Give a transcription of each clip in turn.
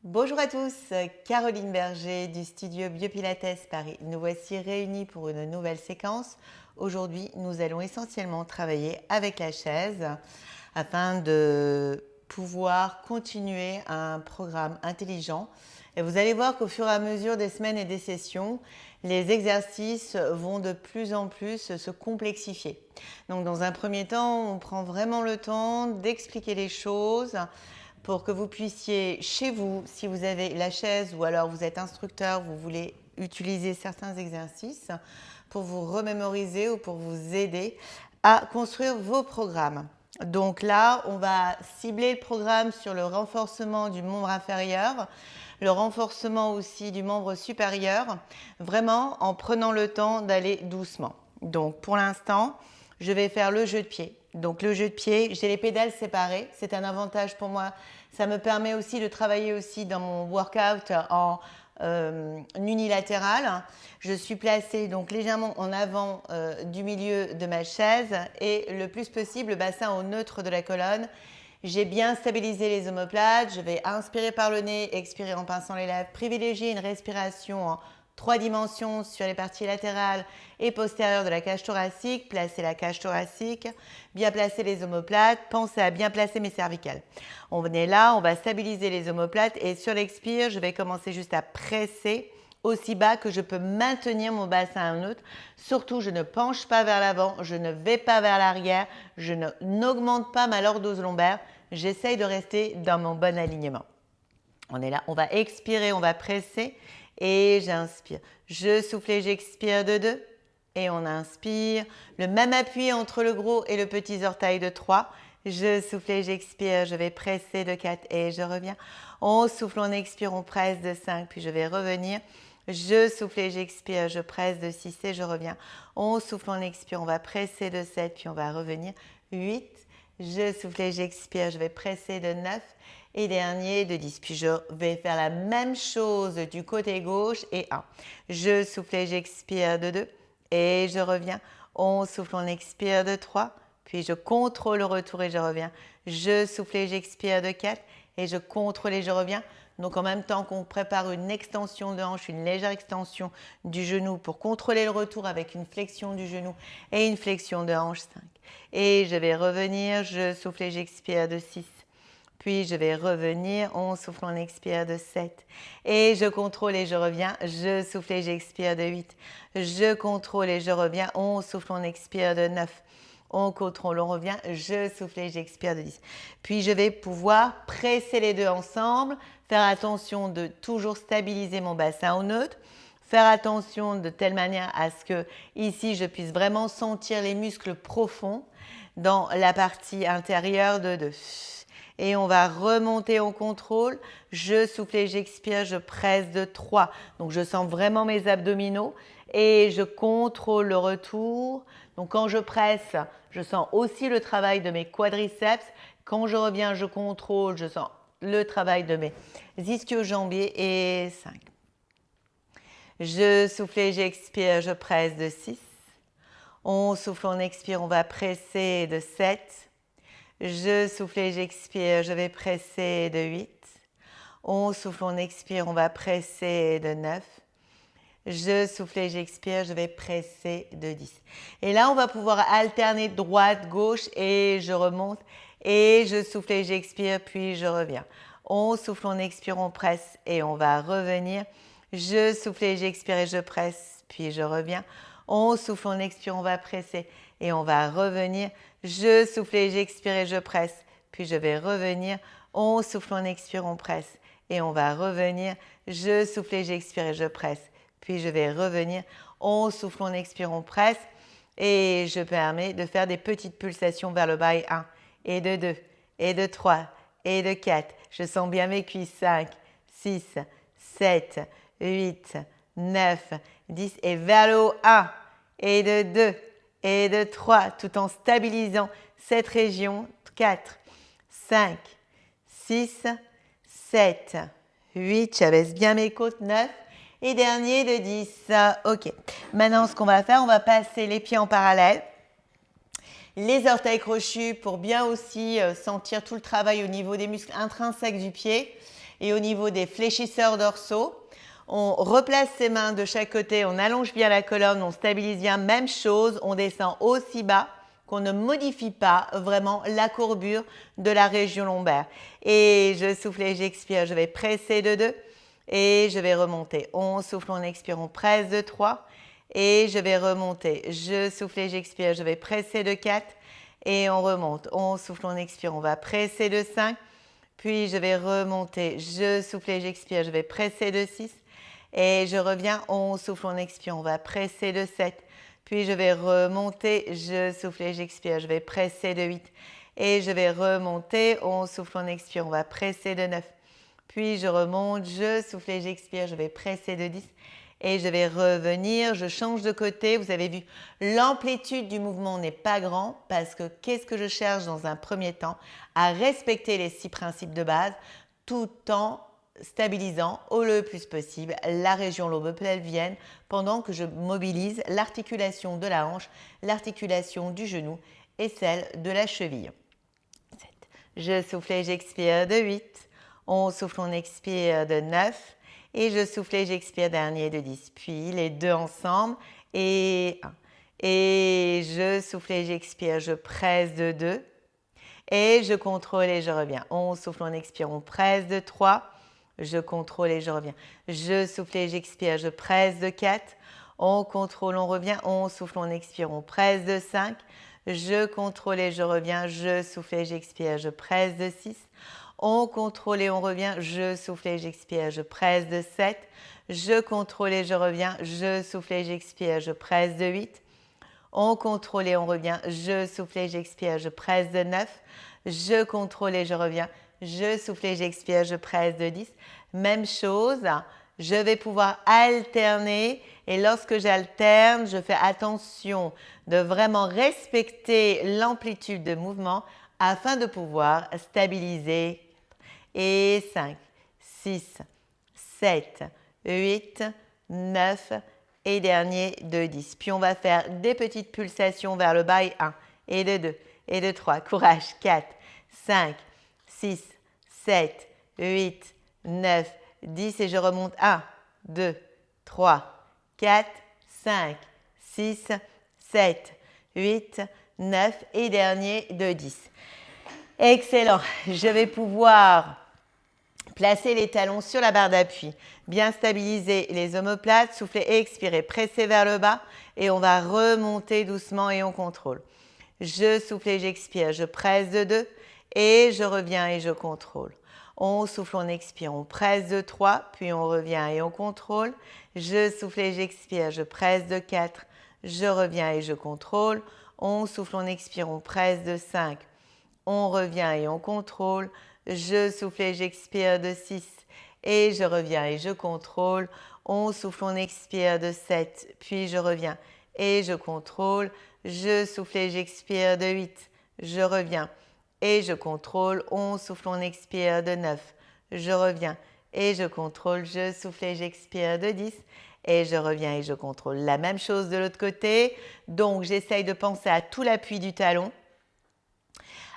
Bonjour à tous, Caroline Berger du studio Biopilates Paris. Nous voici réunis pour une nouvelle séquence. Aujourd'hui, nous allons essentiellement travailler avec la chaise afin de pouvoir continuer un programme intelligent. Et vous allez voir qu'au fur et à mesure des semaines et des sessions, les exercices vont de plus en plus se complexifier. Donc dans un premier temps, on prend vraiment le temps d'expliquer les choses pour que vous puissiez, chez vous, si vous avez la chaise ou alors vous êtes instructeur, vous voulez utiliser certains exercices pour vous remémoriser ou pour vous aider à construire vos programmes. Donc là, on va cibler le programme sur le renforcement du membre inférieur, le renforcement aussi du membre supérieur, vraiment en prenant le temps d'aller doucement. Donc pour l'instant, je vais faire le jeu de pied. Donc le jeu de pied, j'ai les pédales séparées, c'est un avantage pour moi. Ça me permet aussi de travailler aussi dans mon workout en unilatéral. Je suis placée donc légèrement en avant du milieu de ma chaise et le plus possible le bassin au neutre de la colonne. J'ai bien stabilisé les omoplates, je vais inspirer par le nez, expirer en pinçant les lèvres, privilégier une respiration en 3 dimensions sur les parties latérales et postérieures de la cage thoracique, placer la cage thoracique, bien placer les omoplates, pensez à bien placer mes cervicales. On est là, on va stabiliser les omoplates et sur l'expire, je vais commencer juste à presser aussi bas que je peux maintenir mon bassin neutre. Surtout, je ne penche pas vers l'avant, je ne vais pas vers l'arrière, je n'augmente pas ma lordose lombaire. J'essaye de rester dans mon bon alignement. On est là, on va expirer, on va presser et j'inspire. Je souffle et j'expire de 2 et on inspire. Le même appui entre le gros et le petit orteil de 3. Je souffle et j'expire, je vais presser de 4 et je reviens. On souffle, on expire, on presse de 5 puis je vais revenir. Je souffle et j'expire, je presse de 6 et je reviens. On souffle, on expire, on va presser de 7 puis on va revenir. 8, je souffle et j'expire, je vais presser de 9 et dernier de 10. Puis je vais faire la même chose du côté gauche et 1. Je souffle et j'expire de 2 et je reviens. On souffle, on expire de 3. Puis je contrôle le retour et je reviens. Je souffle et j'expire de 4 et je contrôle et je reviens. Donc en même temps qu'on prépare une extension de hanche, une légère extension du genou pour contrôler le retour avec une flexion du genou et une flexion de hanche 5. Et je vais revenir, je souffle et j'expire de 6. Puis je vais revenir, on souffle, on expire de 7. Et je contrôle et je reviens, je souffle et j'expire de 8. Je contrôle et je reviens, on souffle, on expire de 9. On contrôle, on revient, je souffle et j'expire de 10. Puis je vais pouvoir presser les deux ensemble, faire attention de toujours stabiliser mon bassin au neutre, faire attention de telle manière à ce que ici je puisse vraiment sentir les muscles profonds dans la partie intérieure de 2. Et on va remonter en contrôle. Je souffle et j'expire, je presse de 3. Donc je sens vraiment mes abdominaux et je contrôle le retour. Donc quand je presse, je sens aussi le travail de mes quadriceps. Quand je reviens, je contrôle, je sens le travail de mes ischio-jambiers et 5. Je souffle et j'expire, je presse de 6. On souffle, on expire, on va presser de 7. Je souffle et j'expire, je vais presser de 8. On souffle, on expire, on va presser de 9. Je souffle et j'expire, je vais presser de 10. Et là, on va pouvoir alterner droite, gauche et je remonte. Et je souffle et j'expire, puis je reviens. On souffle, on expire, on presse et on va revenir. Je souffle et j'expire et je presse, puis je reviens. On souffle, on expire, on va presser et on va revenir. Je souffle et j'expire et je presse, puis je vais revenir. On souffle, on expire, on presse et on va revenir. Je souffle et j'expire et je presse, puis je vais revenir. On souffle, on expire, on presse et je permets de faire des petites pulsations vers le bas et 1 et de 2 et de 3 et de 4. Je sens bien mes cuisses 5, 6, 7, 8, 9, 10 et vers le haut 1 et de 2 et de 3 tout en stabilisant cette région 4, 5, 6, 7, 8, j'abaisse bien mes côtes 9 et dernier de 10. Ok, maintenant ce qu'on va faire, on va passer les pieds en parallèle, les orteils crochus pour bien aussi sentir tout le travail au niveau des muscles intrinsèques du pied. et au niveau des fléchisseurs dorsaux. On replace ses mains de chaque côté, on allonge bien la colonne, on stabilise bien. Même chose, on descend aussi bas qu'on ne modifie pas vraiment la courbure de la région lombaire. Et je souffle et j'expire, je vais presser de 2 et je vais remonter. On souffle, on expire, on presse de 3 et je vais remonter. Je souffle et j'expire, je vais presser de 4 et on remonte. On souffle, on expire, on va presser de 5, puis je vais remonter. Je souffle et j'expire, je vais presser de 6 et je reviens. On souffle, on expire, on va presser de 7. Puis je vais remonter, je souffle et j'expire, je vais presser de 8 et je vais remonter, on souffle, on expire, on va presser de 9. Puis je remonte, je souffle et j'expire, je vais presser de 10 et je vais revenir, je change de côté. Vous avez vu, l'amplitude du mouvement n'est pas grand parce que qu'est-ce que je cherche dans un premier temps? À respecter les 6 principes de base tout en stabilisant au le plus possible la région lombo-pelvienne pendant que je mobilise l'articulation de la hanche, l'articulation du genou et celle de la cheville. 7. Je souffle et j'expire de 8. On souffle, on expire de 9. Et je souffle et j'expire dernier de 10. Puis les deux ensemble et 1. Et je souffle et j'expire, je presse de 2. Et je contrôle et je reviens. On souffle, on expire, on presse de 3. Je contrôle et je reviens. Je souffle et j'expire, je presse de 4. On contrôle, on revient. On souffle, on expire, on presse de 5. Je contrôle et je reviens. Je souffle et j'expire, je presse de 6. On contrôle et on revient. Je souffle et j'expire, je presse de 7. Je contrôle et je reviens. Je souffle et j'expire, je presse de 8. On contrôle et on revient. Je souffle et j'expire, je presse de 9. Je contrôle et je reviens. Je souffle et j'expire, je presse de 10. Même chose, je vais pouvoir alterner et lorsque j'alterne, je fais attention de vraiment respecter l'amplitude de mouvement afin de pouvoir stabiliser. Et 5, 6, 7, 8, 9 et dernier de 10. Puis on va faire des petites pulsations vers le bas et 1 et de 2 et de 3. Courage, 4, 5, 6, 7, 8, 9, 10 et je remonte 1, 2, 3, 4, 5, 6, 7, 8, 9 et dernier de 10. Excellent. Je vais pouvoir placer les talons sur la barre d'appui, bien stabiliser les omoplates, souffler et expirer, presser vers le bas et on va remonter doucement et on contrôle. Je souffle et j'expire, je presse de 2 et je reviens et je contrôle. On souffle, on expire, on presse de 3, puis on revient et on contrôle. Je souffle et j'expire, je presse de 4, je reviens et je contrôle. On souffle, on expire, on presse de 5, on revient et on contrôle. Je souffle et j'expire de 6 et je reviens et je contrôle. On souffle, on expire de 7, puis je reviens et je contrôle. Je souffle et j'expire de 8, je reviens et je contrôle. On souffle, on expire de 9, je reviens et je contrôle. Je souffle et j'expire de 10 et je reviens et je contrôle. La même chose de l'autre côté. Donc, j'essaye de penser à tout l'appui du talon,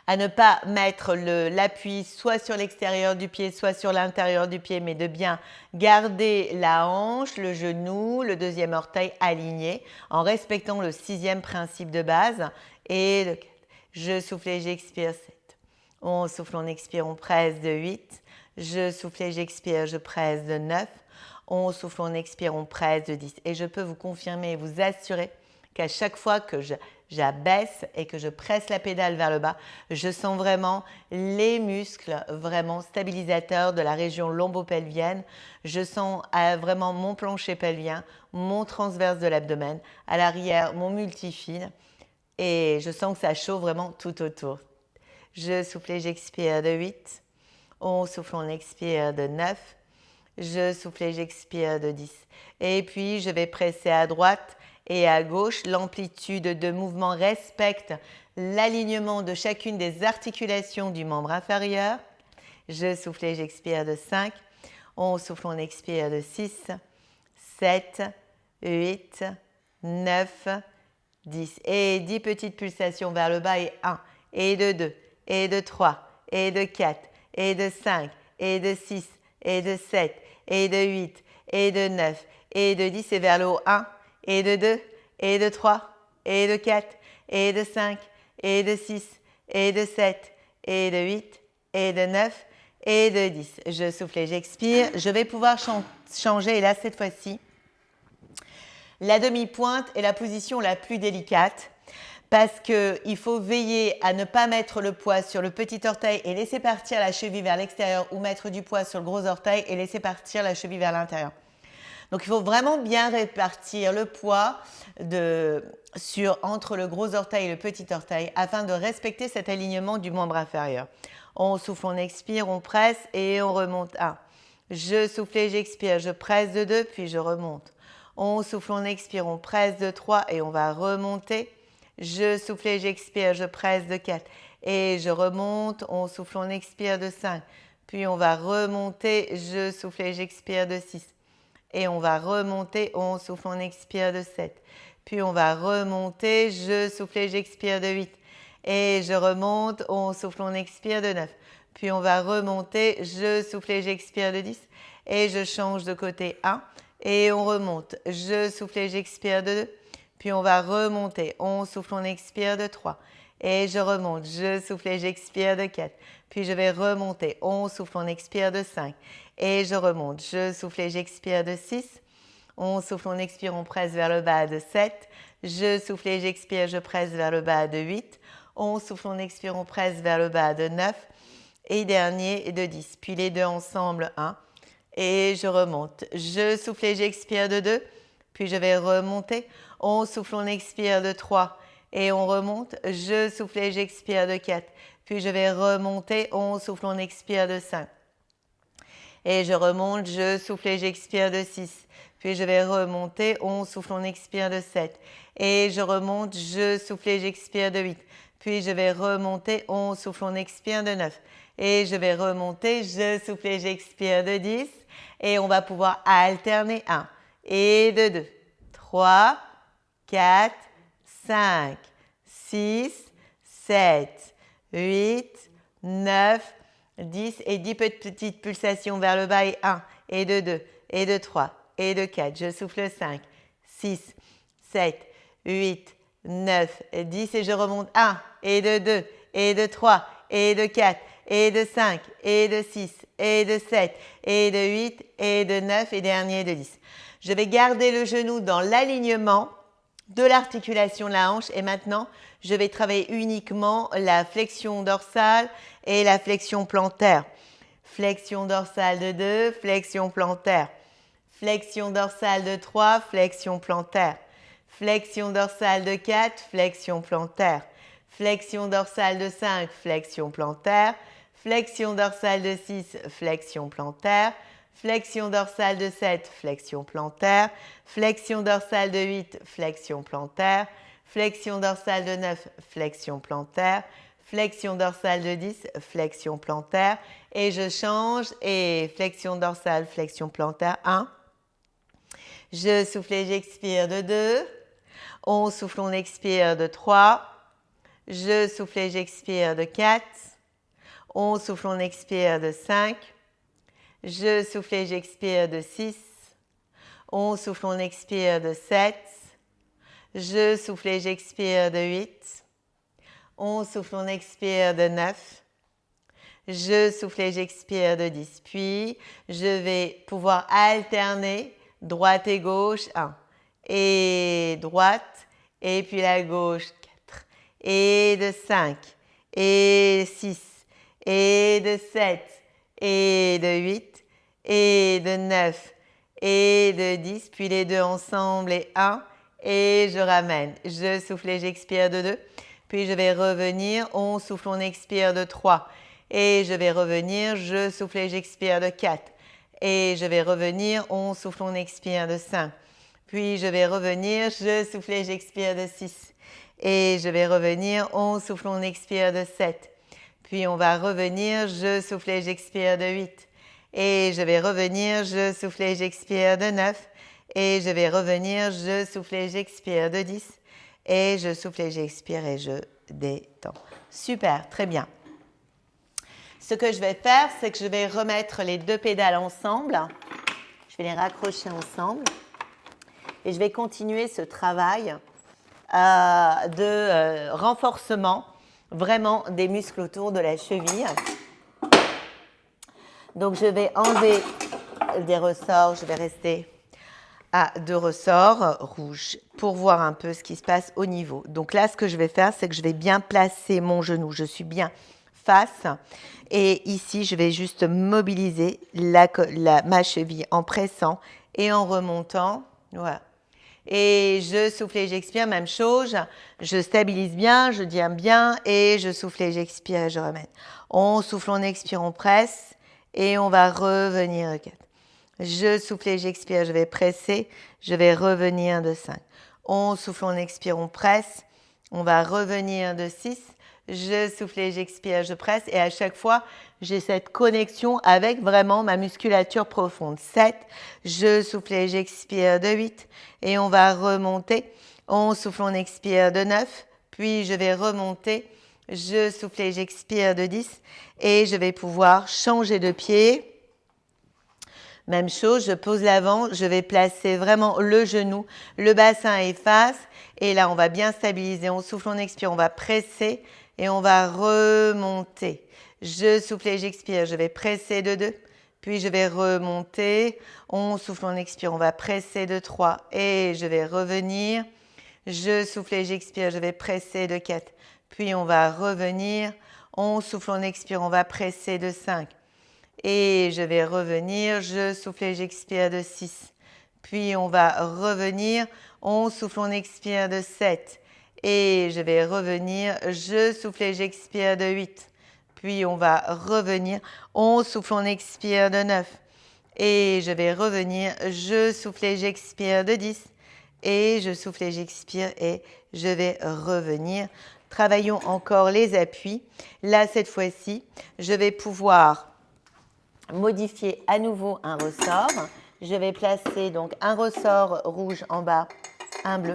à ne pas mettre l'appui soit sur l'extérieur du pied, soit sur l'intérieur du pied, mais de bien garder la hanche, le genou, le deuxième orteil aligné en respectant le 6e principe de base. Et le 4. Je souffle et j'expire 7. On souffle, on expire, on presse de 8. Je souffle et j'expire, je presse de 9. On souffle, on expire, on presse de 10. Et je peux vous confirmer et vous assurer qu'à chaque fois que j'abaisse et que je presse la pédale vers le bas, je sens vraiment les muscles vraiment stabilisateurs de la région lombo-pelvienne. Je sens vraiment mon plancher pelvien, mon transverse de l'abdomen, à l'arrière mon multifine et je sens que ça chauffe vraiment tout autour. Je souffle et j'expire de 8. On souffle, on expire de 9. Je souffle et j'expire de 10. Et puis je vais presser à droite et à gauche. L'amplitude de mouvement respecte l'alignement de chacune des articulations du membre inférieur. Je souffle et j'expire de 5. On souffle, on expire de 6, 7, 8, 9, 10. Et 10 petites pulsations vers le bas et 1, et de 2, et de 3, et de 4, et de 5, et de 6, et de 7, et de 8, et de 9, et de 10, et vers le haut, 1, et de 2, et de 3, et de 4, et de 5, et de 6, et de 7, et de 8, et de 9, et de 10. Je souffle et j'expire. Je vais pouvoir changer, et là, cette fois-ci, la demi-pointe est la position la plus délicate parce qu'il faut veiller à ne pas mettre le poids sur le petit orteil et laisser partir la cheville vers l'extérieur ou mettre du poids sur le gros orteil et laisser partir la cheville vers l'intérieur. Donc, il faut vraiment bien répartir le poids entre le gros orteil et le petit orteil afin de respecter cet alignement du membre inférieur. On souffle, on expire, on presse et on remonte 1. Je souffle et j'expire, je presse de 2 puis je remonte. On souffle, on expire, on presse de 3 et on va remonter. Je souffle et j'expire, je presse de 4 et je remonte. On souffle, on expire de 5, puis on va remonter. Je souffle et j'expire de 6 et on va remonter. On souffle, on expire de 7, puis on va remonter. Je souffle et j'expire de 8 et je remonte. On souffle, on expire de 9, puis on va remonter. Je souffle et j'expire de 10 et je change de côté 1. Et on remonte. Je souffle et j'expire de 2. Puis on va remonter. On souffle, on expire de 3. Et je remonte. Je souffle et j'expire de 4. Puis je vais remonter. On souffle, on expire de 5. Et je remonte. Je souffle et j'expire de 6. On souffle, on expire, on presse vers le bas de 7. Je souffle et j'expire, je presse vers le bas de 8. On souffle, on expire, on presse vers le bas de 9. Et dernier de 10. Puis les deux ensemble, 1. Et je remonte. Je souffle et j'expire de 2, puis je vais remonter. On souffle, on expire de 3 et on remonte. Je souffle et j'expire de 4, puis je vais remonter. On souffle, on expire de 5 et je remonte. Je souffle et j'expire de 6, puis je vais remonter. On souffle, on expire de 7 et je remonte. Je souffle et j'expire de 8, puis je vais remonter. On souffle, on expire de 9 et je vais remonter. Je souffle et j'expire de 10. Et on va pouvoir alterner 1 et de 2, 3, 4, 5, 6, 7, 8, 9, 10 et 10 petites pulsations vers le bas et 1 et de 2 et de 3 et de 4. Je souffle 5, 6, 7, 8, 9, 10 et je remonte 1 et de 2 et de 3 et de 4 et de 5 et de 6 et de 7 et de 8 et de 9 et dernier de 10. Je vais garder le genou dans l'alignement de l'articulation de la hanche et maintenant je vais travailler uniquement la flexion dorsale et la flexion plantaire. Flexion dorsale de 2, flexion plantaire. Flexion dorsale de 3, flexion plantaire. Flexion dorsale de 4, flexion plantaire. Flexion dorsale de 5, flexion plantaire. Flexion dorsale de 6, flexion plantaire. Flexion dorsale de 7, flexion plantaire. Flexion dorsale de 8, flexion plantaire. Flexion dorsale de 9, flexion plantaire. Flexion dorsale de 10, flexion plantaire. Et je change et flexion dorsale, flexion plantaire, 1. Je souffle et j'expire de 2. On souffle, on expire de 3. Je souffle et j'expire de 4. On souffle, on expire de 5. Je souffle et j'expire de 6. On souffle, on expire de 7. Je souffle et j'expire de 8. On souffle, on expire de 9. Je souffle et j'expire de 10. Puis, je vais pouvoir alterner droite et gauche, 1. Et droite, et puis la gauche, 4. Et de 5. Et 6. Et de 7. Et de 8. Et de 9. Et de 10. Puis les deux ensemble et 1. Et je ramène. Je souffle et j'expire de 2. Puis je vais revenir. On souffle, on expire de 3. Et je vais revenir. Je souffle et j'expire de 4. Et je vais revenir. On souffle, on expire de 5. Puis je vais revenir. Je souffle et j'expire de 6. Et je vais revenir. On souffle, on expire de 7. Puis on va revenir. Je souffle et j'expire de 8. Et je vais revenir. Je souffle et j'expire de 9. Et je vais revenir. Je souffle et j'expire de 10. Et je souffle et j'expire et je détends. Super, très bien. Ce que je vais faire, c'est que je vais remettre les deux pédales ensemble. Je vais les raccrocher ensemble. Et je vais continuer ce travail de renforcement vraiment des muscles autour de la cheville. Donc, je vais enlever des ressorts. Je vais rester à 2 ressorts rouges pour voir un peu ce qui se passe au niveau. Donc là, ce que je vais faire, c'est que je vais bien placer mon genou. Je suis bien face. Et ici, je vais juste mobiliser ma cheville en pressant et en remontant. Voilà. Et je souffle et j'expire, même chose. Je stabilise bien, je tiens bien et je souffle et j'expire et je remets. On souffle, on expire, on presse et on va revenir. 4. Je souffle et j'expire, je vais presser, je vais revenir de 5. On souffle, on expire, on presse, on va revenir de 6. Je souffle et j'expire, je presse et à chaque fois, j'ai cette connexion avec vraiment ma musculature profonde. 7. Je souffle et j'expire de 8 et on va remonter. On souffle, on expire de 9, puis je vais remonter. Je souffle et j'expire de 10 et je vais pouvoir changer de pied. Même chose, je pose l'avant, je vais placer vraiment le genou, le bassin efface et là on va bien stabiliser. On souffle, on expire, on va presser et on va remonter. Je souffle et j'expire, je vais presser de 2, puis je vais remonter. On souffle, on expire, on va presser de 3 et je vais revenir. Je souffle et j'expire, je vais presser de 4, puis on va revenir. On souffle, on expire, on va presser de 5. Et je vais revenir, je souffle et j'expire de 6. Puis on va revenir, on souffle, on expire de 7. Et je vais revenir, je souffle et j'expire de 8. Puis on va revenir, on souffle, on expire de 9. Et je vais revenir, je souffle et j'expire de 10. Et je souffle et j'expire et je vais revenir. Travaillons encore les appuis. Là, cette fois-ci, je vais pouvoir modifier à nouveau un ressort. Je vais placer donc un ressort rouge en bas, un bleu.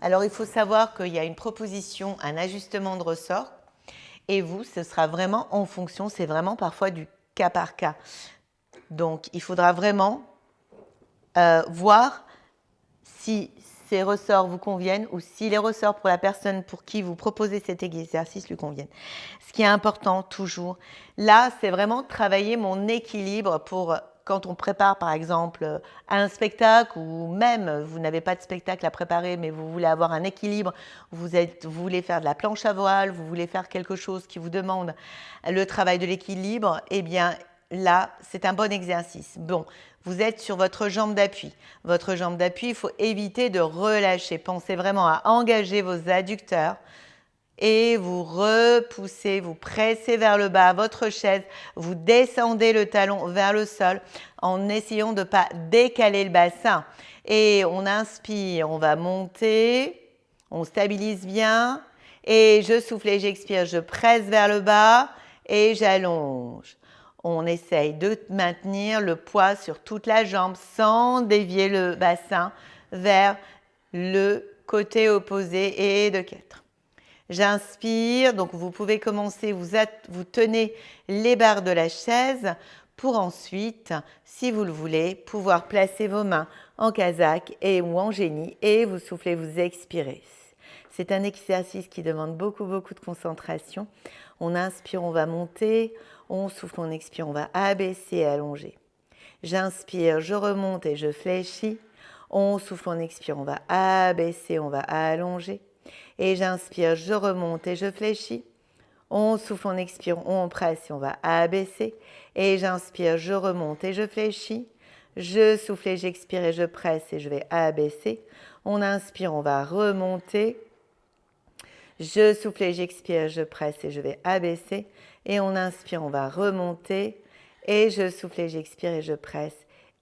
Alors, il faut savoir qu'il y a une proposition, un ajustement de ressort. Et vous, ce sera vraiment en fonction, c'est vraiment parfois du cas par cas. Donc, il faudra vraiment voir si ces ressorts vous conviennent ou si les ressorts pour la personne pour qui vous proposez cet exercice lui conviennent. Ce qui est important toujours, là, c'est vraiment travailler mon équilibre pour quand on prépare par exemple un spectacle ou même vous n'avez pas de spectacle à préparer mais vous voulez avoir un équilibre, vous voulez faire de la planche à voile, vous voulez faire quelque chose qui vous demande le travail de l'équilibre, eh bien là, c'est un bon exercice. Bon, vous êtes sur votre jambe d'appui. Votre jambe d'appui, il faut éviter de relâcher. Pensez vraiment à engager vos adducteurs et vous repoussez, vous pressez vers le bas votre chaise, vous descendez le talon vers le sol en essayant de ne pas décaler le bassin. Et on inspire, on va monter, on stabilise bien et je souffle et j'expire, je presse vers le bas et j'allonge. On essaye de maintenir le poids sur toute la jambe sans dévier le bassin vers le côté opposé et de 4. J'inspire, donc vous pouvez commencer, vous tenez les barres de la chaise pour ensuite, si vous le voulez, pouvoir placer vos mains en kazakh ou en génie et vous soufflez, vous expirez. C'est un exercice qui demande beaucoup de concentration. On inspire, on va monter. On souffle, on expire, on va abaisser et allonger. J'inspire, je remonte et je fléchis. On souffle, on expire, on va abaisser, on va allonger. Et j'inspire, je remonte et je fléchis. On souffle, on expire, on presse et on va abaisser. Et j'inspire, je remonte et je fléchis. Je souffle et j'expire et je presse et je vais abaisser. On inspire, on va remonter. Je souffle et j'expire, je presse et je vais abaisser. Et on inspire, on va remonter. Et je souffle et j'expire et je presse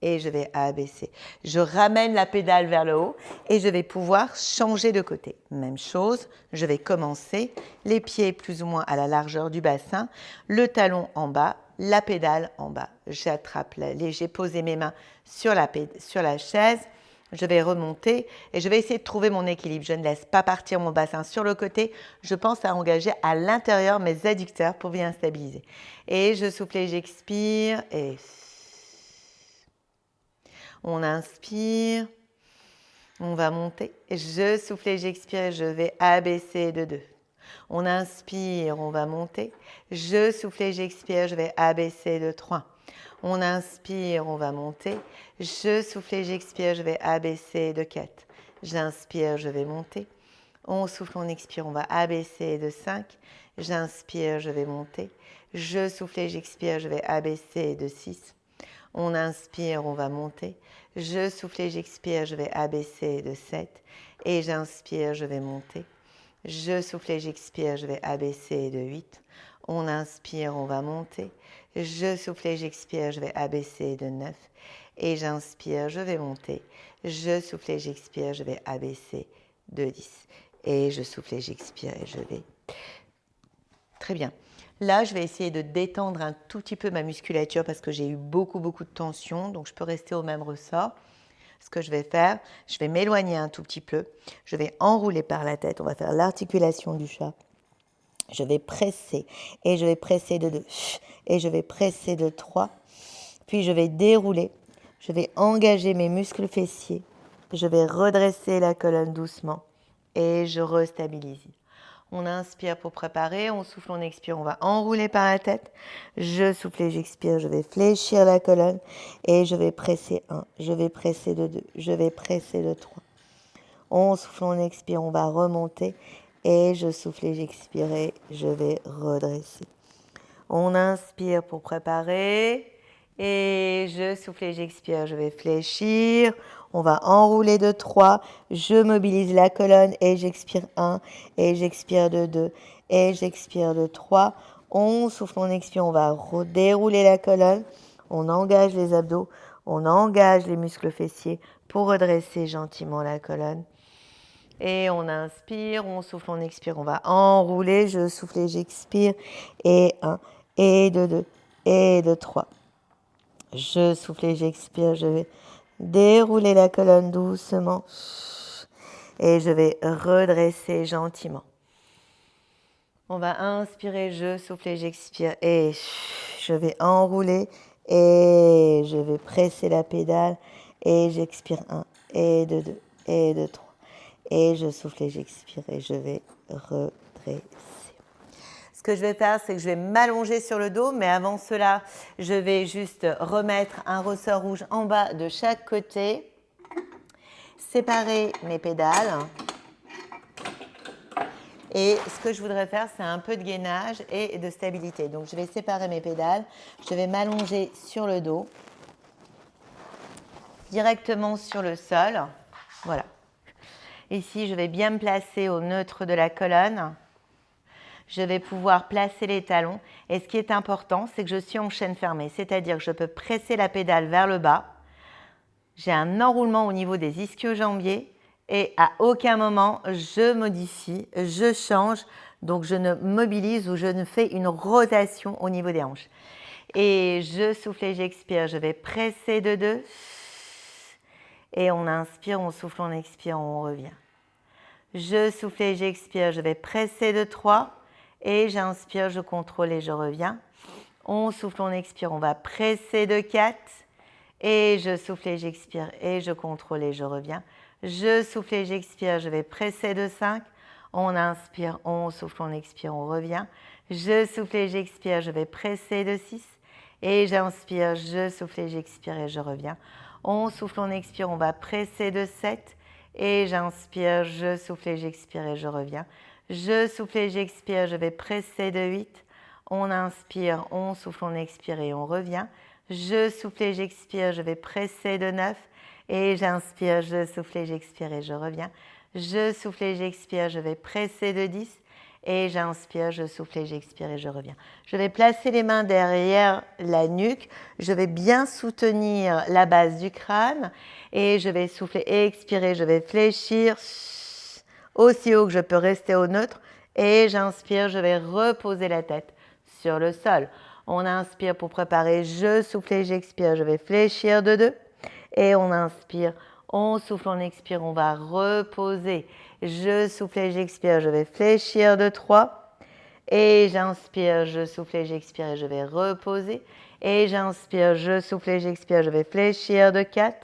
et je vais abaisser. Je ramène la pédale vers le haut et je vais pouvoir changer de côté. Même chose, je vais commencer. Les pieds plus ou moins à la largeur du bassin. Le talon en bas, la pédale en bas. J'attrape, j'ai posé mes mains sur la chaise. Je vais remonter et je vais essayer de trouver mon équilibre. Je ne laisse pas partir mon bassin sur le côté. Je pense à engager à l'intérieur mes adducteurs pour bien stabiliser. Et je souffle et j'expire. Et on inspire. On va monter. Je souffle et j'expire et je vais abaisser de 2. On inspire, on va monter. Je souffle et j'expire, je vais abaisser de 3. On inspire, on va monter. Je souffle et j'expire, je vais abaisser de 4. J'inspire, je vais monter. On souffle, on expire, on va abaisser de 5. J'inspire, je vais monter. Je souffle et j'expire, je vais abaisser de 6. On inspire, on va monter. Je souffle et j'expire, je vais abaisser de 7. Et j'inspire, je vais monter. Je souffle et j'expire, je vais abaisser de 8. On inspire, on va monter. Je souffle et j'expire, je vais abaisser de 9. Et j'inspire, je vais monter. Je souffle et j'expire, je vais abaisser de 10. Et je souffle et j'expire et je vais... Très bien. Là, je vais essayer de détendre un tout petit peu ma musculature parce que j'ai eu beaucoup de tension. Donc, je peux rester au même ressort. Ce que je vais faire, je vais m'éloigner un tout petit peu. Je vais enrouler par la tête. On va faire l'articulation du chat. Je vais presser et je vais presser de 2. Et je vais presser de 3. Puis, je vais dérouler. Je vais engager mes muscles fessiers. Je vais redresser la colonne doucement et je restabilise. On inspire pour préparer, on souffle, on expire, on va enrouler par la tête. Je souffle et j'expire, je vais fléchir la colonne et je vais presser 1, je vais presser de 2, je vais presser de 3. On souffle, on expire, on va remonter et je souffle et j'expire et je vais redresser. On inspire pour préparer et je souffle et j'expire, je vais fléchir. On va enrouler de 3, je mobilise la colonne et j'expire 1 et j'expire de 2 et j'expire de 3. On souffle, on expire, on va dérouler la colonne, on engage les abdos, on engage les muscles fessiers pour redresser gentiment la colonne. Et on inspire, on souffle, on expire, on va enrouler, je souffle et j'expire, et 1, et de 2, et de 3. Je souffle et j'expire, je vais dérouler la colonne doucement et je vais redresser gentiment. On va inspirer, je souffle et j'expire et je vais enrouler et je vais presser la pédale et j'expire 1 et de 2 et de 3 et je souffle et j'expire et je vais redresser. Ce que je vais faire, c'est que je vais m'allonger sur le dos, mais avant cela, je vais juste remettre un ressort rouge en bas de chaque côté, séparer mes pédales. Et ce que je voudrais faire, c'est un peu de gainage et de stabilité. Donc, je vais séparer mes pédales, je vais m'allonger sur le dos, directement sur le sol. Voilà. Ici, je vais bien me placer au neutre de la colonne. Je vais pouvoir placer les talons. Et ce qui est important, c'est que je suis en chaîne fermée, c'est-à-dire que je peux presser la pédale vers le bas. J'ai un enroulement au niveau des ischio-jambiers et à aucun moment je modifie, je change, donc je ne mobilise ou je ne fais une rotation au niveau des hanches. Et je souffle et j'expire, je vais presser de 2. Et on inspire, on souffle, on expire, on revient. Je souffle et j'expire, je vais presser de 3. Et j'inspire, je contrôle et je reviens. On souffle, on expire, on va presser de 4. Et je souffle et j'expire et je contrôle et je reviens. Je souffle et j'expire, je vais presser de 5. On inspire, on souffle, on expire, on revient. Je souffle et j'expire, je vais presser de 6. Et j'inspire, je souffle et j'expire et je reviens. On souffle, on expire, on va presser de 7. Et j'inspire, je souffle et j'expire et je reviens. Je souffle et j'expire, je vais presser de 8. On inspire, on souffle, on expire et on revient. Je souffle et j'expire, je vais presser de 9. Et j'inspire, je souffle et j'expire et je reviens. Je souffle et j'expire, je vais presser de 10. Et j'inspire, je souffle et j'expire et je reviens. Je vais placer les mains derrière la nuque. Je vais bien soutenir la base du crâne. Et je vais souffler et expirer, je vais fléchir aussi haut que je peux rester au neutre. Et j'inspire, je vais reposer la tête sur le sol. On inspire pour préparer, je souffle et j'expire, je vais fléchir de 2. Et on inspire, On souffle, on expire, on va reposer. Je souffle et j'expire, je vais fléchir de 3. Et j'inspire, je souffle et j'expire et je vais reposer. Et j'inspire, je souffle et j'expire, je vais fléchir de 4.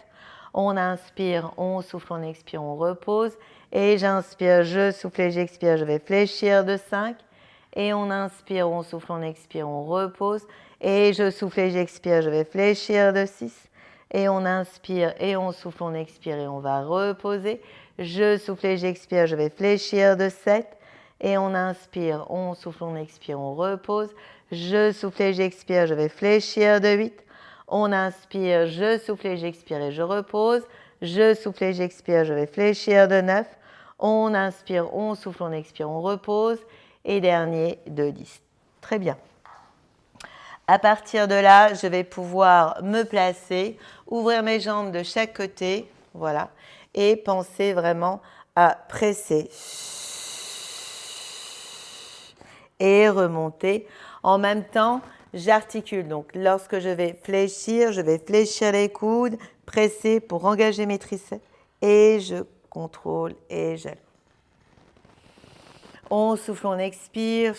On inspire, on souffle, on expire, on repose. Et j'inspire, je souffle et j'expire, je vais fléchir de 5. Et on inspire, on souffle, on expire, on repose. Et je souffle et j'expire, je vais fléchir de 6. Et on inspire et on souffle, on expire et on va reposer. Je souffle et j'expire, je vais fléchir de 7. Et on inspire, on souffle, on expire, on repose. Je souffle et j'expire, je vais fléchir de 8. On inspire, je souffle et j'expire et je repose. Je souffle et j'expire, je vais fléchir de 9. On inspire, on souffle, on expire, on repose. Et dernier, de 10. Très bien. À partir de là, je vais pouvoir me placer, ouvrir mes jambes de chaque côté, voilà, et penser vraiment à presser et remonter. En même temps, j'articule. Donc, lorsque je vais fléchir les coudes, presser pour engager mes triceps et je contrôle et j'allonge. On souffle, on expire.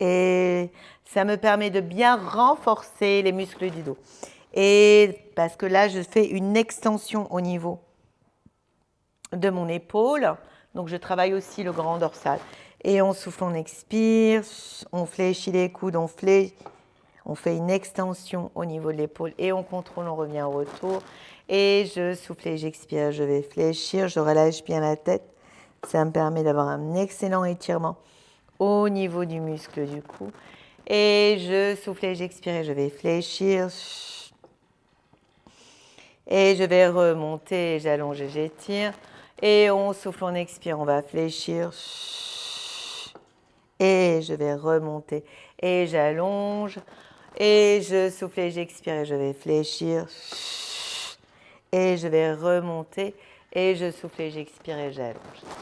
Et ça me permet de bien renforcer les muscles du dos. Et parce que là, je fais une extension au niveau de mon épaule. Donc, je travaille aussi le grand dorsal. Et on souffle, on expire. On fléchit les coudes, on fait une extension au niveau de l'épaule. Et on contrôle, on revient au retour. Et je souffle et j'expire. Je vais fléchir, je relâche bien la tête. Ça me permet d'avoir un excellent étirement au niveau du muscle du cou. Et je souffle et j'expire et je vais fléchir. Et je vais remonter, j'allonge et j'étire. Et on souffle, on expire, on va fléchir. Et je vais remonter et j'allonge. Et je souffle et j'expire et je vais fléchir. Et je vais remonter. Et je souffle et j'expire et j'allonge.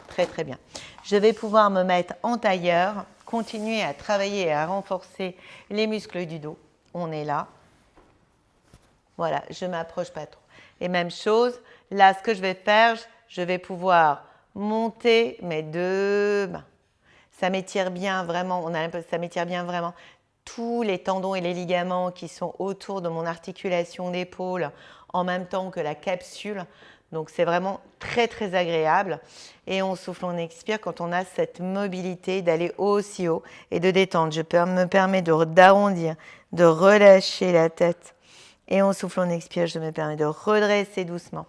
Très très bien. Je vais pouvoir me mettre en tailleur, continuer à travailler et à renforcer les muscles du dos. On est là. Voilà, je ne m'approche pas trop. Et même chose, là, ce que je vais faire, je vais pouvoir monter mes deux mains. Ça m'étire bien vraiment, ça m'étire bien vraiment tous les tendons et les ligaments qui sont autour de mon articulation d'épaule en même temps que la capsule. Donc, c'est vraiment très, très agréable. Et on souffle, on expire quand on a cette mobilité d'aller aussi haut et de détendre. Je me permets d'arrondir, de relâcher la tête. Et on souffle, on expire, je me permets de redresser doucement.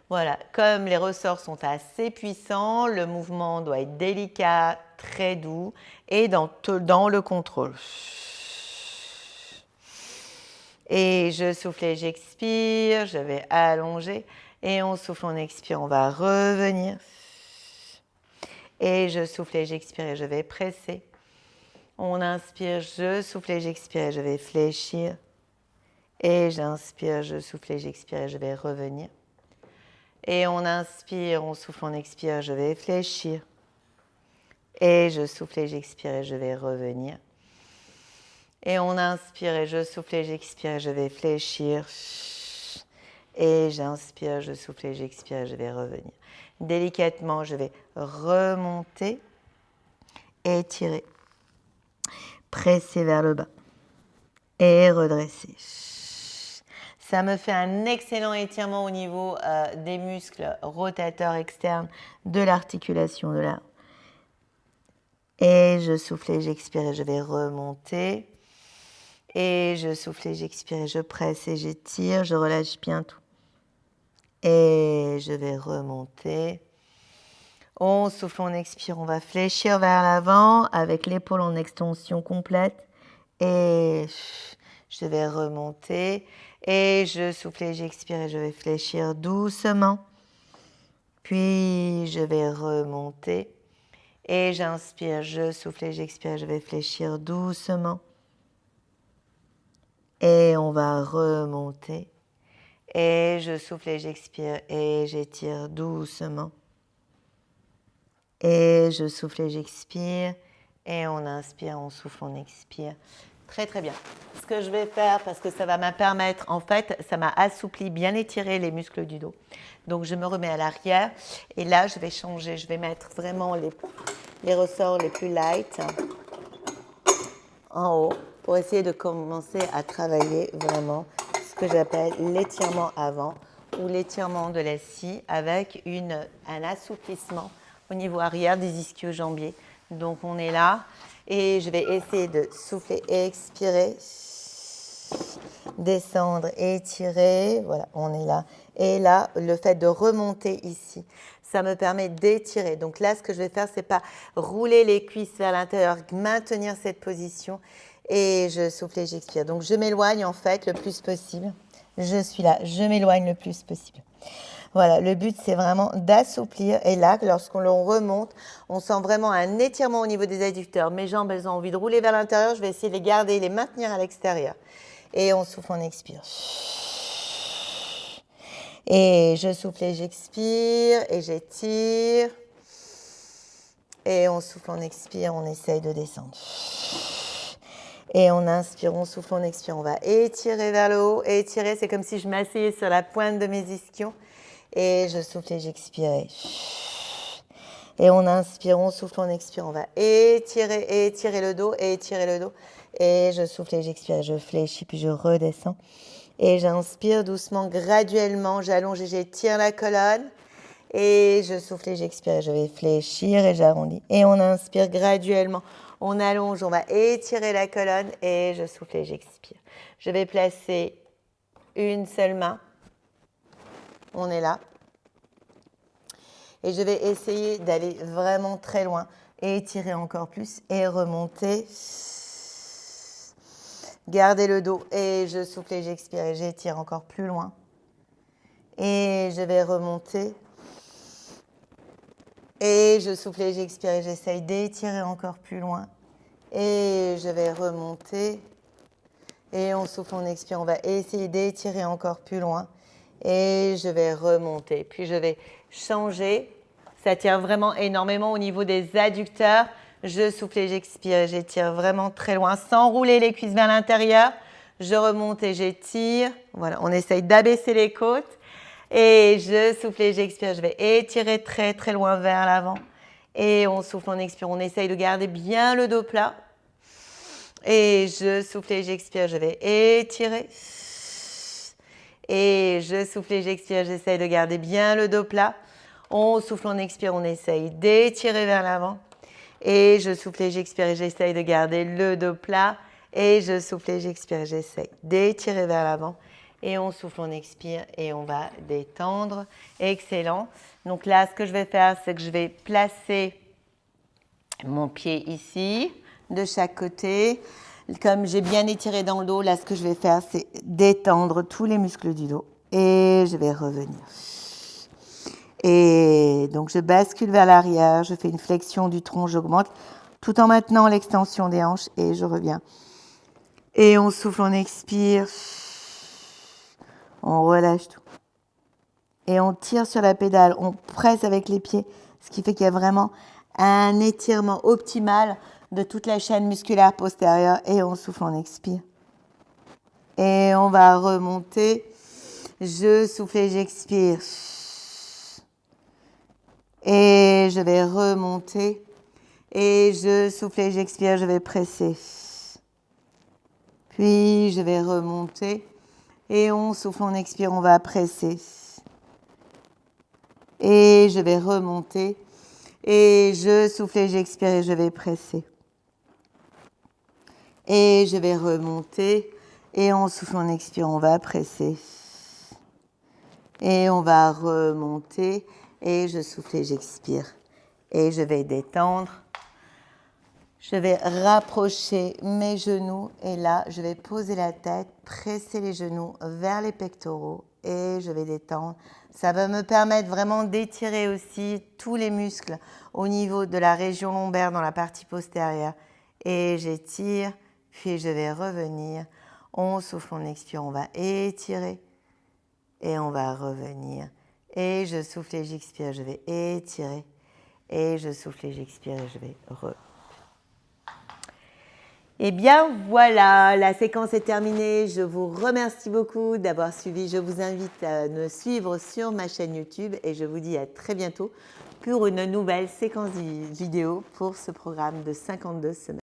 Voilà, comme les ressorts sont assez puissants, le mouvement doit être délicat, très doux et dans le contrôle. Et je souffle et j'expire, je vais allonger. Et on souffle, on expire, on va revenir. Et je souffle et j'expire et je vais presser. On inspire, je souffle et j'expire et je vais fléchir. Et j'inspire, je souffle et j'expire et je vais revenir. Et on inspire, on souffle, on expire, je vais fléchir. Et je souffle et j'expire et je vais revenir. Et on inspire et je souffle et j'expire et je vais fléchir. Et j'inspire, je souffle et j'expire et je vais revenir. Délicatement, je vais remonter, étirer, presser vers le bas et redresser. Ça me fait un excellent étirement au niveau des muscles rotateurs externes de l'articulation de là. Et je souffle et j'expire et je vais remonter. Et je souffle et j'expire et je presse et j'étire, je relâche bien tout. Et je vais remonter. On souffle, on expire, on va fléchir vers l'avant avec l'épaule en extension complète. Et je vais remonter. Et je souffle et j'expire et je vais fléchir doucement. Puis je vais remonter. Et j'inspire, je souffle et j'expire, je vais fléchir doucement. Et on va remonter. Et je souffle et j'expire et j'étire doucement. Et je souffle et j'expire. Et on inspire, on souffle, on expire. Très, très bien. Ce que je vais faire, parce que ça va me permettre, en fait, ça m'a assoupli, bien étiré les muscles du dos. Donc, je me remets à l'arrière. Et là, je vais changer. Je vais mettre vraiment les ressorts les plus light en haut pour essayer de commencer à travailler vraiment ce que j'appelle l'étirement avant ou l'étirement de la scie avec un assouplissement au niveau arrière des ischio-jambiers. Donc, on est là et je vais essayer de souffler et expirer, descendre, étirer. Voilà, on est là. Et là, le fait de remonter ici, ça me permet d'étirer. Donc là, ce que je vais faire, c'est pas rouler les cuisses vers l'intérieur, maintenir cette position et je souffle et j'expire. Donc je m'éloigne en fait le plus possible. Je suis là, je m'éloigne le plus possible. Voilà, le but c'est vraiment d'assouplir et là, lorsqu'on le remonte, on sent vraiment un étirement au niveau des adducteurs. Mes jambes, elles ont envie de rouler vers l'intérieur, je vais essayer de les garder, les maintenir à l'extérieur. Et on souffle, on expire. Et je souffle et j'expire et j'étire. Et on souffle, on expire, on essaye de descendre. Et on inspire, on souffle, on expire. On va étirer vers le haut. Et étirer, c'est comme si je m'asseyais sur la pointe de mes ischions. Et je souffle et j'expire. Et on inspire, on souffle, on expire. On va étirer le dos, étirer le dos. Et je souffle et j'expire. Je fléchis, puis je redescends. Et j'inspire doucement, graduellement. J'allonge et j'étire la colonne. Et je souffle et j'expire. Je vais fléchir et j'arrondis. Et on inspire graduellement. On allonge, on va étirer la colonne. Et je souffle et j'expire. Je vais placer une seule main. On est là. Et je vais essayer d'aller vraiment très loin. Et étirer encore plus. Et remonter. Gardez le dos. Et je souffle et j'expire. Et j'étire encore plus loin. Et je vais remonter. Et je souffle et j'expire et j'essaye d'étirer encore plus loin. Et je vais remonter. Et on souffle, on expire. On va essayer d'étirer encore plus loin. Et je vais remonter. Puis je vais changer. Ça tire vraiment énormément au niveau des adducteurs. Je souffle et j'expire et j'étire vraiment très loin sans rouler les cuisses vers l'intérieur. Je remonte et j'étire. Voilà, on essaye d'abaisser les côtes. Et je souffle et j'expire. Je vais étirer très très loin vers l'avant. Et on souffle, on expire. On essaye de garder bien le dos plat. Et je souffle et j'expire. Je vais étirer. Et je souffle et j'expire. J'essaye de garder bien le dos plat. On souffle, on expire. On essaye d'étirer vers l'avant. Et je souffle et j'expire. Et j'essaye de garder le dos plat. Et je souffle et j'expire. J'essaye d'étirer vers l'avant. Et on souffle, on expire et on va détendre. Excellent. Donc là, ce que je vais faire, c'est que je vais placer mon pied ici, de chaque côté. Comme j'ai bien étiré dans le dos, là, ce que je vais faire, c'est détendre tous les muscles du dos. Et je vais revenir. Et donc, je bascule vers l'arrière. Je fais une flexion du tronc, j'augmente, tout en maintenant l'extension des hanches. Et je reviens. Et on souffle, on expire. On relâche tout. Et on tire sur la pédale, on presse avec les pieds, ce qui fait qu'il y a vraiment un étirement optimal de toute la chaîne musculaire postérieure. Et on souffle, on expire. Et on va remonter. Je souffle et j'expire. Et je vais remonter. Et je souffle et j'expire, je vais presser. Puis je vais remonter. Et on souffle, on expire, on va presser. Et je vais remonter. Et je souffle et j'expire et je vais presser. Et je vais remonter. Et on souffle, on expire, on va presser. Et on va remonter. Et je souffle et j'expire. Et je vais détendre. Je vais rapprocher mes genoux et là, je vais poser la tête, presser les genoux vers les pectoraux et je vais détendre. Ça va me permettre vraiment d'étirer aussi tous les muscles au niveau de la région lombaire dans la partie postérieure. Et j'étire, puis je vais revenir. On souffle, on expire, on va étirer et on va revenir. Et je souffle et j'expire, je vais étirer. Et je souffle et j'expire et je vais revenir. Eh bien voilà, la séquence est terminée. Je vous remercie beaucoup d'avoir suivi. Je vous invite à me suivre sur ma chaîne YouTube et je vous dis à très bientôt pour une nouvelle séquence vidéo pour ce programme de 52 semaines.